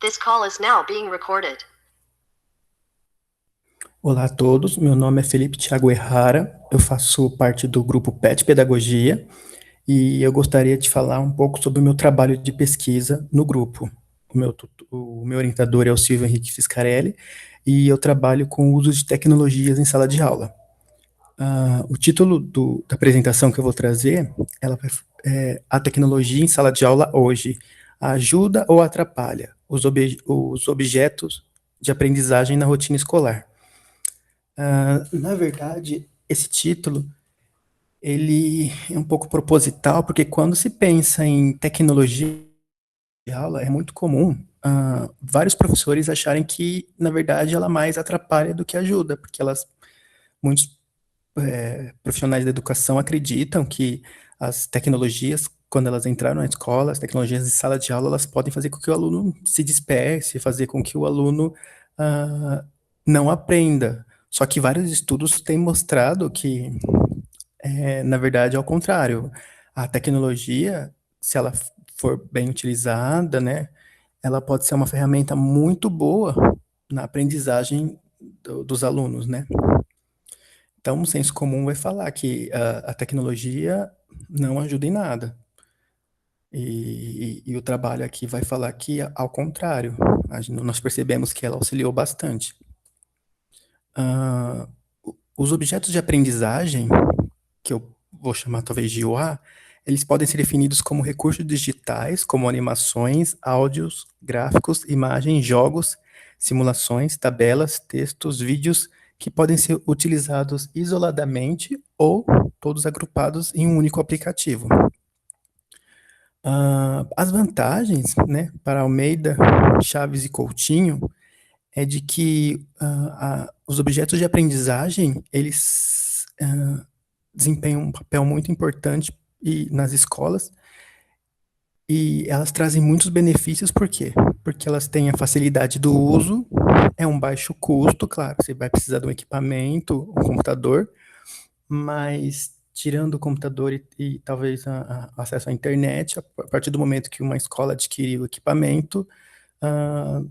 This call is now being recorded. Olá a todos, meu nome é Felipe Thiago Errara, eu faço parte do grupo PET Pedagogia e eu gostaria de falar um pouco sobre o meu trabalho de pesquisa no grupo. O meu orientador é o Silvio Henrique Fiscarelli e eu trabalho com o uso de tecnologias em sala de aula. O título da apresentação que eu vou trazer, é A Tecnologia em Sala de Aula Hoje, ajuda ou atrapalha os objetos de aprendizagem na rotina escolar? Na verdade, esse título ele é um pouco proposital, porque quando se pensa em tecnologia de aula, é muito comum vários professores acharem que, na verdade, ela mais atrapalha do que ajuda, porque muitos profissionais da educação acreditam que as tecnologias, quando elas entraram na escola, as tecnologias de sala de aula, elas podem fazer com que o aluno se disperse, fazer com que o aluno ah, não aprenda. Só que vários estudos têm mostrado que, na verdade, é o contrário. A tecnologia, se ela for bem utilizada, né, ela pode ser uma ferramenta muito boa na aprendizagem dos alunos, né? Então, o senso comum vai falar que a tecnologia não ajuda em nada. E o trabalho aqui vai falar que, ao contrário, nós percebemos que ela auxiliou bastante. Ah, os objetos de aprendizagem, que eu vou chamar talvez de OA, eles podem ser definidos como recursos digitais, como animações, áudios, gráficos, imagens, jogos, simulações, tabelas, textos, vídeos, que podem ser utilizados isoladamente ou todos agrupados em um único aplicativo. As vantagens, né, para Almeida, Chaves e Coutinho, é de que os objetos de aprendizagem, eles desempenham um papel muito importante nas escolas, e elas trazem muitos benefícios, por quê? Porque elas têm a facilidade do uso, é um baixo custo, claro, você vai precisar de um equipamento, um computador, mas tirando o computador e talvez acesso à internet, a partir do momento que uma escola adquirir o equipamento,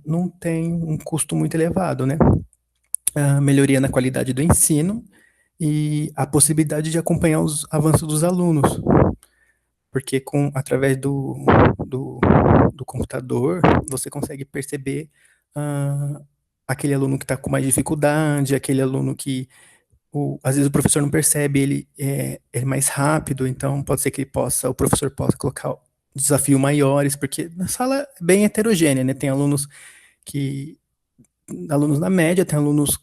não tem um custo muito elevado, né? Melhoria na qualidade do ensino e a possibilidade de acompanhar os avanços dos alunos, porque através do, do computador você consegue perceber uh, aquele aluno que está com mais dificuldade, aquele aluno que às vezes o professor não percebe, ele é mais rápido, então pode ser que o professor possa colocar desafios maiores, porque na sala é bem heterogênea, né? Tem alunos na média, tem alunos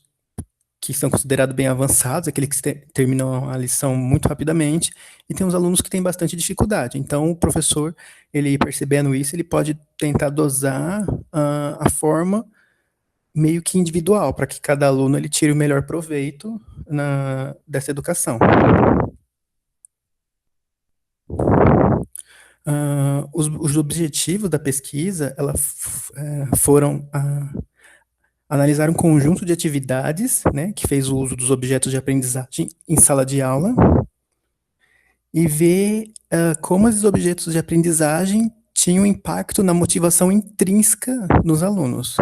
que são considerados bem avançados, aqueles que terminam a lição muito rapidamente, e tem os alunos que têm bastante dificuldade. Então, o professor, ele percebendo isso, ele pode tentar dosar a forma meio que individual, para que cada aluno ele tire o melhor proveito dessa educação. Os objetivos da pesquisa foram analisar um conjunto de atividades, né, que fez o uso dos objetos de aprendizagem em sala de aula e ver como esses objetos de aprendizagem tinham impacto na motivação intrínseca dos alunos.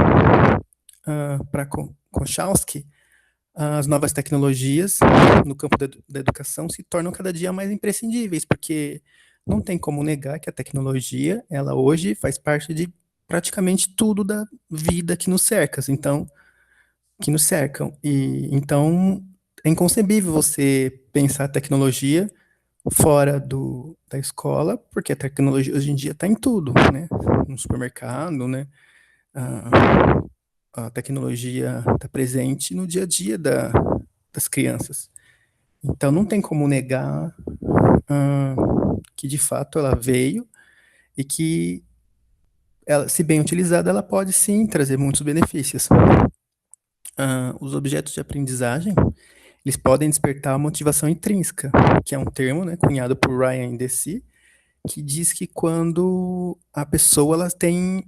Para Konchowski, as novas tecnologias no campo da educação se tornam cada dia mais imprescindíveis, porque não tem como negar que a tecnologia, ela hoje faz parte de praticamente tudo da vida que nos cerca, então, que nos cercam. E então é inconcebível você pensar a tecnologia fora da escola, porque a tecnologia hoje em dia está em tudo, né? No supermercado, né? A tecnologia está presente no dia a dia das crianças. Então não tem como negar que de fato ela veio e que ela, se bem utilizada, ela pode sim trazer muitos benefícios. Os objetos de aprendizagem, eles podem despertar a motivação intrínseca, que é um termo, né, cunhado por Ryan Deci, que diz que quando a pessoa ela tem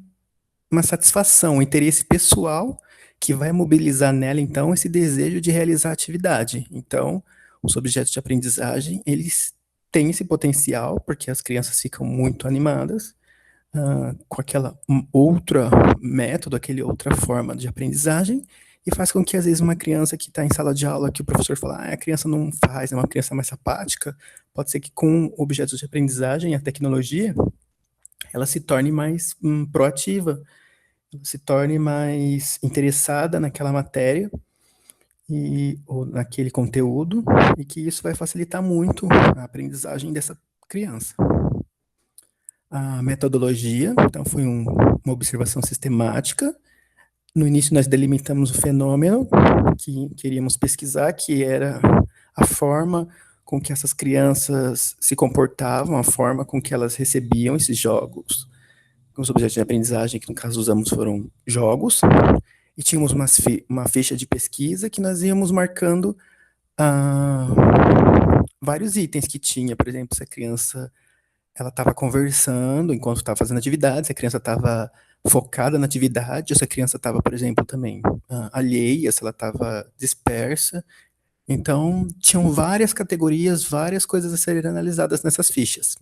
uma satisfação, um interesse pessoal que vai mobilizar nela, então, esse desejo de realizar a atividade. Então, os objetos de aprendizagem, eles têm esse potencial, porque as crianças ficam muito animadas, com aquela outra método, aquele outra forma de aprendizagem, e faz com que, às vezes, uma criança que está em sala de aula, que o professor fala, a criança não faz, é uma criança mais apática, pode ser que com objetos de aprendizagem, a tecnologia, ela se torne mais proativa, se torne mais interessada naquela matéria, ou naquele conteúdo, e que isso vai facilitar muito a aprendizagem dessa criança. A metodologia, então, foi uma observação sistemática. No início, nós delimitamos o fenômeno que queríamos pesquisar, que era a forma com que essas crianças se comportavam, a forma com que elas recebiam esses jogos. Os objetos de aprendizagem, que no caso usamos, foram jogos, e tínhamos uma ficha de pesquisa que nós íamos marcando vários itens que tinha. Por exemplo, se a criança ela estava conversando enquanto estava fazendo atividade, se a criança estava focada na atividade, ou se a criança estava, por exemplo, também alheia, se ela estava dispersa. Então, tinham várias categorias, várias coisas a serem analisadas nessas fichas.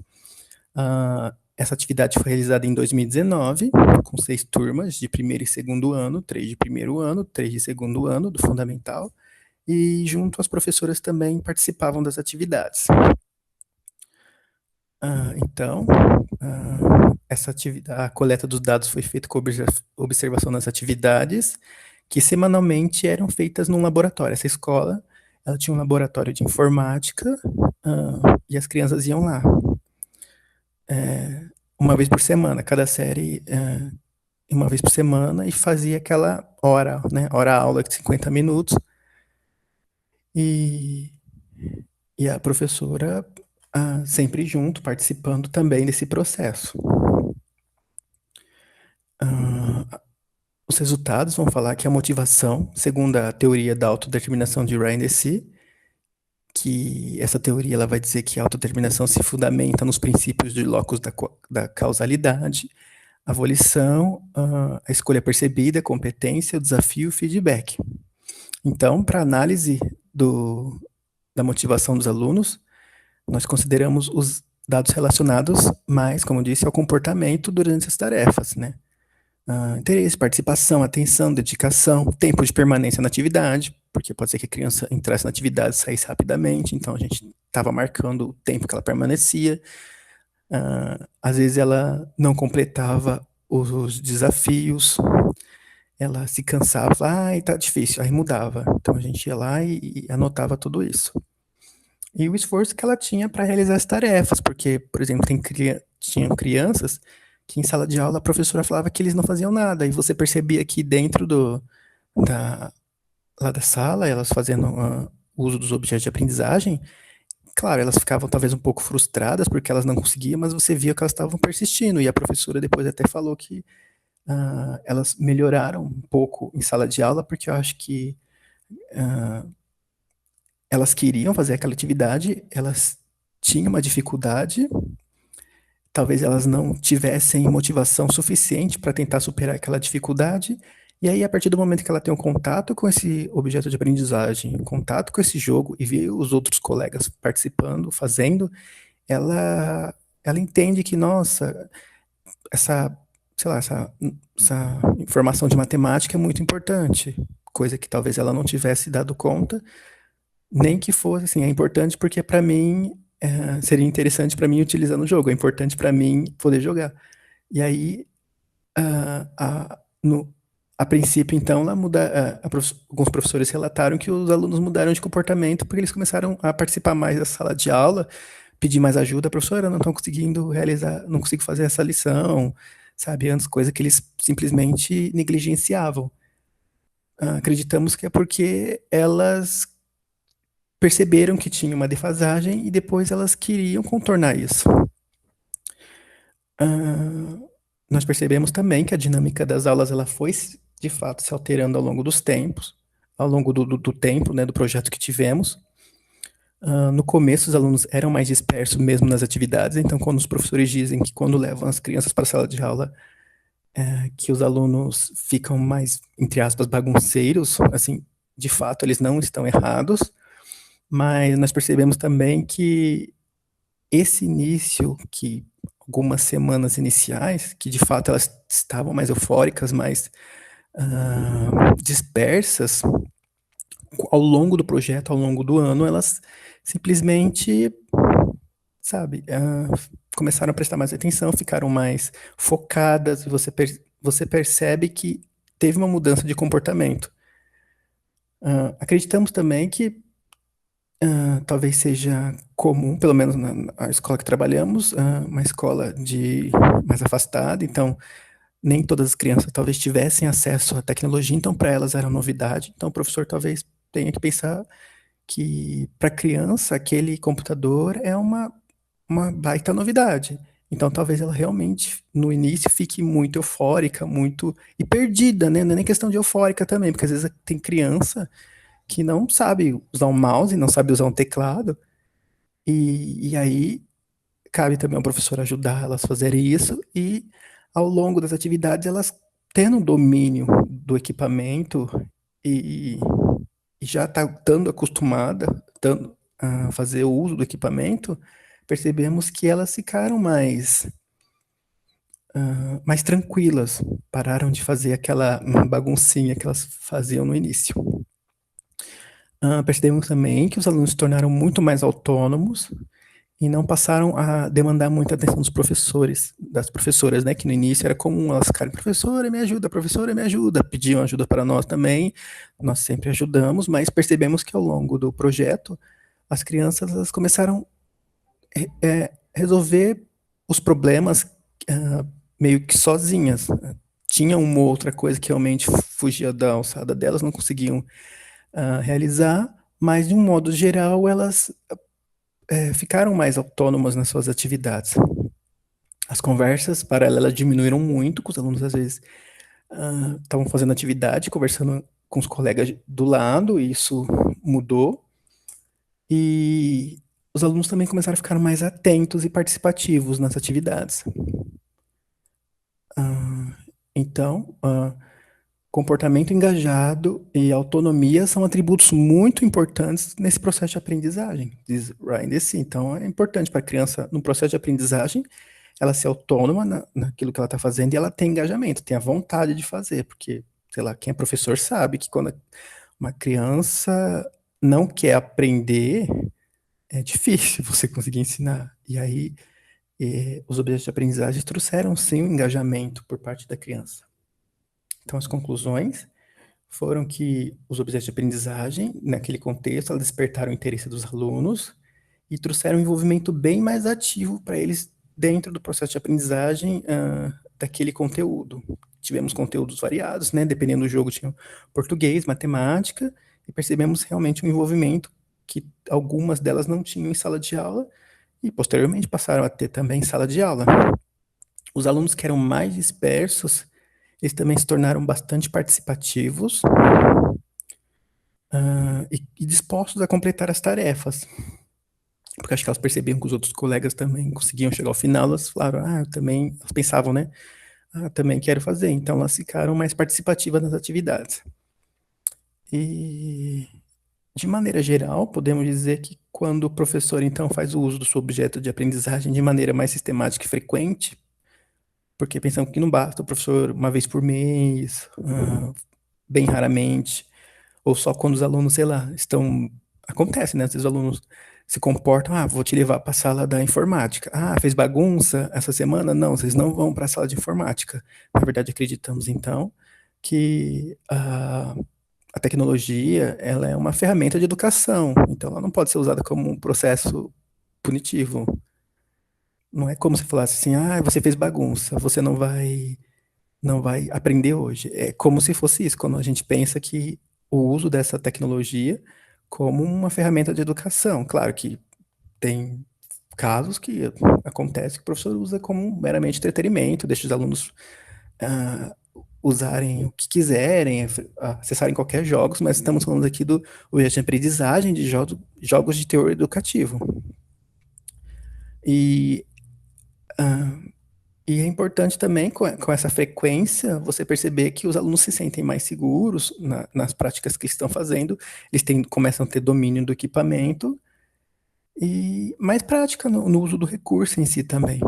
Essa atividade foi realizada em 2019, com 6 turmas de primeiro e segundo ano, 3 de primeiro ano, 3 de segundo ano do fundamental, e junto as professoras também participavam das atividades. Então, a coleta dos dados foi feita com observação nas atividades, que semanalmente eram feitas num laboratório. Essa escola, ela tinha um laboratório de informática, e as crianças iam lá. Uma vez por semana, cada série, uma vez por semana, e fazia aquela hora-aula de 50 minutos, e a professora sempre junto, participando também desse processo. Os resultados vão falar que a motivação, segundo a teoria da autodeterminação de Ryan Deci, que essa teoria ela vai dizer que a autodeterminação se fundamenta nos princípios de locus da causalidade, a volição, a escolha percebida, a competência, o desafio e o feedback. Então, para análise da motivação dos alunos, nós consideramos os dados relacionados mais, como eu disse, ao comportamento durante as tarefas, né? Interesse, participação, atenção, dedicação, tempo de permanência na atividade, porque pode ser que a criança entrasse na atividade e saísse rapidamente, então a gente estava marcando o tempo que ela permanecia. Às vezes ela não completava os desafios, ela se cansava, tá difícil, aí mudava. Então a gente ia lá e anotava tudo isso. E o esforço que ela tinha para realizar as tarefas, porque, por exemplo, tinham crianças que em sala de aula a professora falava que eles não faziam nada, e você percebia que dentro lá da sala, elas fazendo uso dos objetos de aprendizagem, claro, elas ficavam talvez um pouco frustradas porque elas não conseguiam, mas você via que elas estavam persistindo, e a professora depois até falou que elas melhoraram um pouco em sala de aula, porque eu acho que elas queriam fazer aquela atividade, elas tinham uma dificuldade, talvez elas não tivessem motivação suficiente para tentar superar aquela dificuldade, e aí a partir do momento que ela tem um contato com esse objeto de aprendizagem, um contato com esse jogo, e vê os outros colegas participando, fazendo, ela entende que, nossa, essa informação de matemática é muito importante, coisa que talvez ela não tivesse dado conta, nem que fosse, assim, é importante porque para mim seria interessante para mim utilizar no jogo, é importante para mim poder jogar. E aí, a princípio, então, alguns professores relataram que os alunos mudaram de comportamento porque eles começaram a participar mais da sala de aula, pedir mais ajuda, professora, não estão conseguindo realizar, não consigo fazer essa lição, sabe, antes, coisa que eles simplesmente negligenciavam. Acreditamos que é porque elas perceberam que tinha uma defasagem e depois elas queriam contornar isso. Nós percebemos também que a dinâmica das aulas ela foi, de fato, se alterando ao longo dos tempos, ao longo do tempo, né, do projeto que tivemos. No começo, os alunos eram mais dispersos mesmo nas atividades, então quando os professores dizem que quando levam as crianças para a sala de aula, que os alunos ficam mais, entre aspas, bagunceiros, assim, de fato, eles não estão errados, mas nós percebemos também que esse início, que algumas semanas iniciais, que de fato elas estavam mais eufóricas, mais dispersas, ao longo do projeto, ao longo do ano, elas simplesmente, sabe, começaram a prestar mais atenção, ficaram mais focadas, e você percebe que teve uma mudança de comportamento. Acreditamos também que talvez seja comum, pelo menos na escola que trabalhamos, uma escola mais afastada, então nem todas as crianças talvez tivessem acesso à tecnologia, então para elas era novidade. Então o professor talvez tenha que pensar que para a criança aquele computador é uma baita novidade. Então talvez ela realmente no início fique muito eufórica, muito e perdida, né? Não é nem questão de eufórica também, porque às vezes tem criança que não sabe usar um mouse, não sabe usar um teclado, e aí cabe também ao professor ajudar elas a fazerem isso, e ao longo das atividades elas tendo um domínio do equipamento e, e já tá estando acostumada a fazer o uso do equipamento, percebemos que elas ficaram mais tranquilas, pararam de fazer aquela baguncinha que elas faziam no início. Percebemos também que os alunos se tornaram muito mais autônomos e não passaram a demandar muita atenção dos professores, das professoras, né? Que no início era comum elas ficarem, professora, me ajuda, pediam ajuda para nós também, nós sempre ajudamos, mas percebemos que ao longo do projeto, as crianças elas começaram a resolver os problemas meio que sozinhas. Tinha uma outra coisa que realmente fugia da alçada delas, não conseguiam realizar, mas de um modo geral elas ficaram mais autônomas nas suas atividades. As conversas paralelas diminuíram muito, com os alunos às vezes estavam fazendo atividade, conversando com os colegas do lado, e isso mudou. E os alunos também começaram a ficar mais atentos e participativos nas atividades. Então, comportamento engajado e autonomia são atributos muito importantes nesse processo de aprendizagem, diz Ryan Deci. Então, é importante para a criança, no processo de aprendizagem, ela ser autônoma naquilo que ela está fazendo e ela tem engajamento, tem a vontade de fazer, porque, sei lá, quem é professor sabe que quando uma criança não quer aprender, é difícil você conseguir ensinar. E aí, os objetos de aprendizagem trouxeram, sim, o engajamento por parte da criança. Então, as conclusões foram que os objetos de aprendizagem, naquele contexto, elas despertaram o interesse dos alunos e trouxeram um envolvimento bem mais ativo para eles dentro do processo de aprendizagem daquele conteúdo. Tivemos conteúdos variados, né? Dependendo do jogo, tinha português, matemática, e percebemos realmente um envolvimento que algumas delas não tinham em sala de aula e posteriormente passaram a ter também em sala de aula. Os alunos que eram mais dispersos, eles também se tornaram bastante participativos e dispostos a completar as tarefas. Porque acho que elas percebiam que os outros colegas também conseguiam chegar ao final, elas falaram, eu também, elas pensavam, né? Também quero fazer. Então elas ficaram mais participativas nas atividades. E, de maneira geral, podemos dizer que quando o professor, então, faz o uso do seu objeto de aprendizagem de maneira mais sistemática e frequente, porque pensamos que não basta o professor uma vez por mês, bem raramente, ou só quando os alunos, sei lá, estão... Acontece, né? Às vezes os alunos se comportam, vou te levar para a sala da informática. Fez bagunça essa semana? Não, vocês não vão para a sala de informática. Na verdade, acreditamos, então, que a tecnologia, ela é uma ferramenta de educação, então ela não pode ser usada como um processo punitivo. Não é como se falasse assim, você fez bagunça, você não vai aprender hoje. É como se fosse isso, quando a gente pensa que o uso dessa tecnologia como uma ferramenta de educação. Claro que tem casos que acontece que o professor usa como meramente entretenimento, deixa os alunos usarem o que quiserem, acessarem qualquer jogos, mas estamos falando aqui do objeto de aprendizagem de jogos de teor educativo. E é importante também, com essa frequência, você perceber que os alunos se sentem mais seguros nas práticas que estão fazendo, eles começam a ter domínio do equipamento e mais prática no uso do recurso em si também.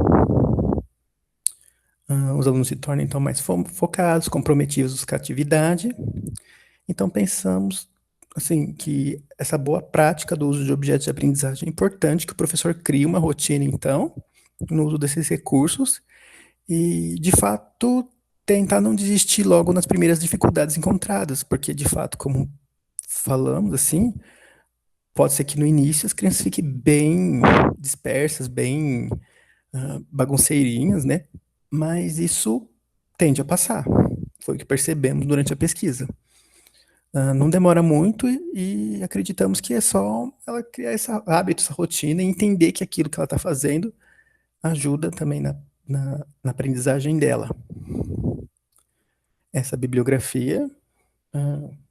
Os alunos se tornam, então, mais focados, comprometidos com a atividade. Então, pensamos, assim, que essa boa prática do uso de objetos de aprendizagem é importante, que o professor crie uma rotina, então, no uso desses recursos e, de fato, tentar não desistir logo nas primeiras dificuldades encontradas, porque, de fato, como falamos, assim, pode ser que no início as crianças fiquem bem dispersas, bem bagunceirinhas, né? Mas isso tende a passar. Foi o que percebemos durante a pesquisa. Não demora muito e acreditamos que é só ela criar esse hábito, essa rotina e entender que aquilo que ela está fazendo ajuda também na aprendizagem dela. Essa bibliografia,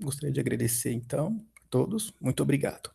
gostaria de agradecer então a todos. Muito obrigado.